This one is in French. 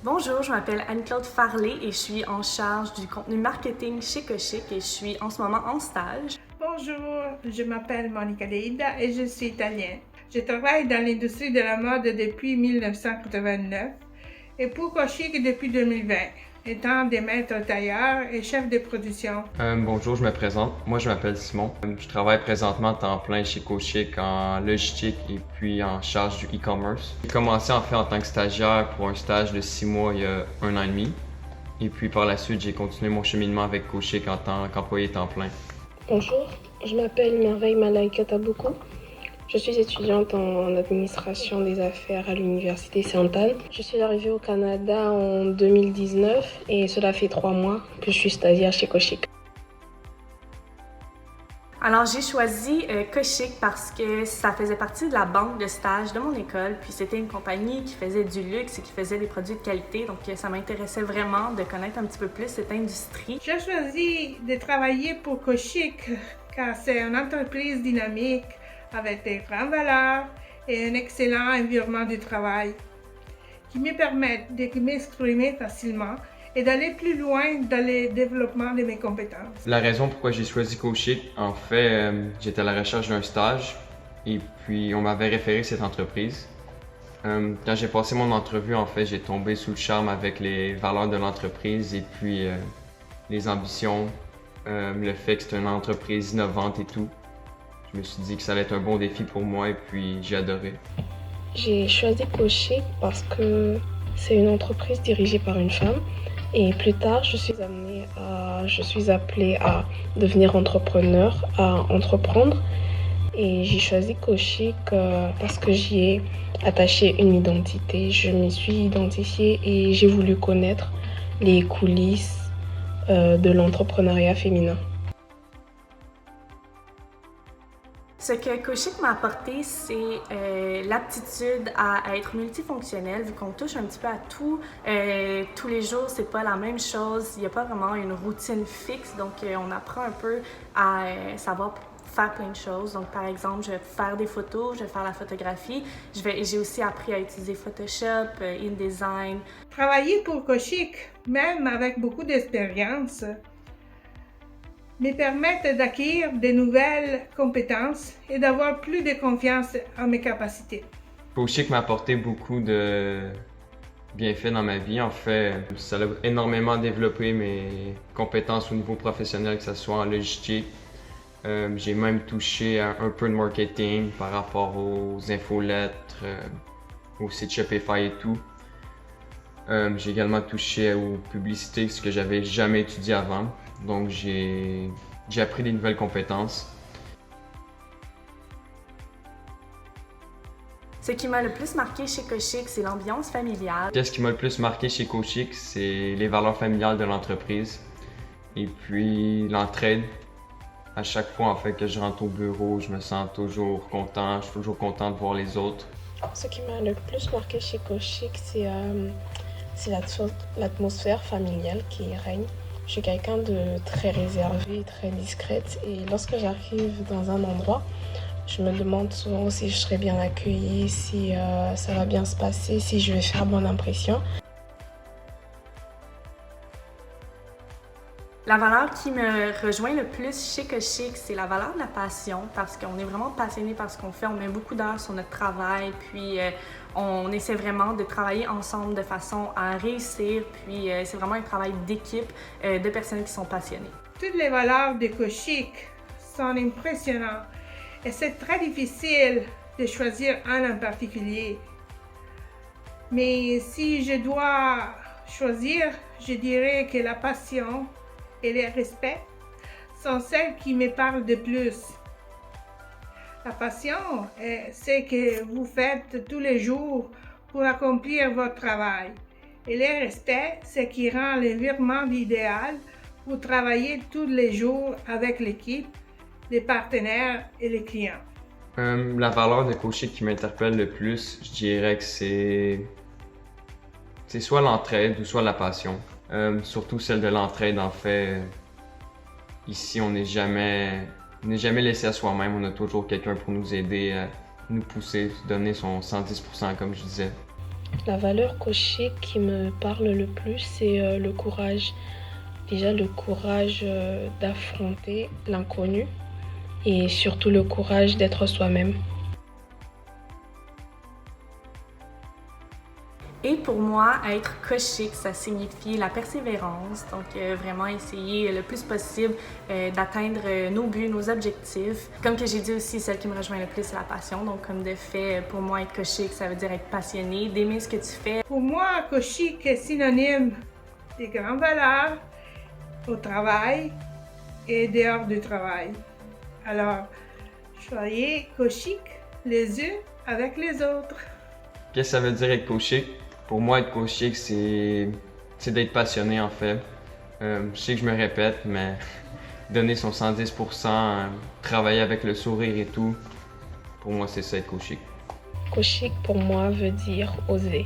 Bonjour, je m'appelle Anne-Claude Farley et je suis en charge du contenu marketing chez Cochic et je suis en ce moment en stage. Bonjour, je m'appelle Monica Leida et je suis italienne. Je travaille dans l'industrie de la mode depuis 1989 et pour Cochic depuis 2020, étant des maîtres tailleurs et chef de production. Bonjour, je me présente. Moi, je m'appelle Simon. Je travaille présentement à temps plein chez Cochic en logistique et puis en charge du e-commerce. J'ai commencé en fait en tant que stagiaire pour un stage de 6 mois il y a 1 an et demi. Et puis par la suite, j'ai continué mon cheminement avec Cochic en tant qu'employé temps plein. Bonjour, je m'appelle Merveille Malaika Taboukou. Je suis étudiante en administration des affaires à l'Université Sainte-Anne. Je suis arrivée au Canada en 2019 et cela fait 3 mois que je suis stagiaire chez Cochic. Alors j'ai choisi Cochic parce que ça faisait partie de la banque de stage de mon école, puis c'était une compagnie qui faisait du luxe et qui faisait des produits de qualité, donc ça m'intéressait vraiment de connaître un petit peu plus cette industrie. J'ai choisi de travailler pour Cochic car c'est une entreprise dynamique avec des grandes valeurs et un excellent environnement de travail qui me permettent de m'exprimer facilement et d'aller plus loin dans le développement de mes compétences. La raison pourquoi j'ai choisi Cochic, en fait, j'étais à la recherche d'un stage et puis on m'avait référé cette entreprise. Quand j'ai passé mon entrevue, en fait, j'ai tombé sous le charme avec les valeurs de l'entreprise et puis les ambitions, le fait que c'est une entreprise innovante et tout. Je me suis dit que ça allait être un bon défi pour moi et puis j'ai adoré. J'ai choisi Cochic parce que c'est une entreprise dirigée par une femme et plus tard je suis appelée à devenir entrepreneur, à entreprendre. Et j'ai choisi Cochic parce que j'y ai attaché une identité. Je m'y suis identifiée et j'ai voulu connaître les coulisses de l'entrepreneuriat féminin. Ce que Cochic m'a apporté, c'est l'aptitude à être multifonctionnel, vu qu'on touche un petit peu à tout. Tous les jours, c'est pas la même chose. Il n'y a pas vraiment une routine fixe, donc on apprend un peu à savoir faire plein de choses. Donc, par exemple, je vais faire des photos, je vais faire la photographie. J'ai aussi appris à utiliser Photoshop, InDesign. Travailler pour Cochic, même avec beaucoup d'expérience, me permettent d'acquérir de nouvelles compétences et d'avoir plus de confiance en mes capacités. Cochic m'a apporté beaucoup de bienfaits dans ma vie. En fait, ça a énormément développé mes compétences au niveau professionnel, que ce soit en logistique. J'ai même touché à un peu de marketing par rapport aux infolettres, au site Shopify et tout. J'ai également touché aux publicités, ce que j'avais jamais étudié avant. Donc j'ai appris des nouvelles compétences. Ce qui m'a le plus marqué chez Cochic, c'est l'ambiance familiale. Qu'est-ce qui m'a le plus marqué chez Cochic, c'est les valeurs familiales de l'entreprise et puis l'entraide. À chaque fois en fait que je rentre au bureau, je me sens toujours content, je suis toujours content de voir les autres. Ce qui m'a le plus marqué chez Cochic, c'est l'atmosphère familiale qui règne. Je suis quelqu'un de très réservé, très discrète et lorsque j'arrive dans un endroit, je me demande souvent si je serai bien accueillie, si ça va bien se passer, si je vais faire bonne impression. La valeur qui me rejoint le plus chez Cochic, c'est la valeur de la passion, parce qu'on est vraiment passionné par ce qu'on fait, on met beaucoup d'heures sur notre travail, puis on essaie vraiment de travailler ensemble de façon à réussir, puis c'est vraiment un travail d'équipe de personnes qui sont passionnées. Toutes les valeurs de Cochic sont impressionnantes et c'est très difficile de choisir un en particulier. Mais si je dois choisir, je dirais que la passion et le respect sont celles qui me parlent de plus. La passion, c'est ce que vous faites tous les jours pour accomplir votre travail. Et le respect, c'est ce qui rend l'environnement idéal pour travailler tous les jours avec l'équipe, les partenaires et les clients. La valeur de Cochic qui m'interpelle le plus, je dirais que c'est soit l'entraide ou soit la passion. Surtout celle de l'entraide, en fait. Ici, on n'est jamais laissé à soi-même. On a toujours quelqu'un pour nous aider, nous pousser, donner son 110% comme je disais. La valeur cochique qui me parle le plus, c'est le courage. Déjà le courage d'affronter l'inconnu et surtout le courage d'être soi-même. Et pour moi, être cochique, ça signifie la persévérance. Donc, vraiment essayer le plus possible d'atteindre nos buts, nos objectifs. Comme que j'ai dit aussi, celle qui me rejoint le plus, c'est la passion. Donc, comme de fait, pour moi, être cochique, ça veut dire être passionné, d'aimer ce que tu fais. Pour moi, cochique est synonyme de grandes valeurs au travail et dehors du travail. Alors, soyez cochique les uns avec les autres. Qu'est-ce que ça veut dire être cochique? Pour moi, être cochique, c'est d'être passionné en fait. Je sais que je me répète, mais donner son 110%, travailler avec le sourire et tout, pour moi, c'est ça être cochique. Cochique pour moi veut dire oser.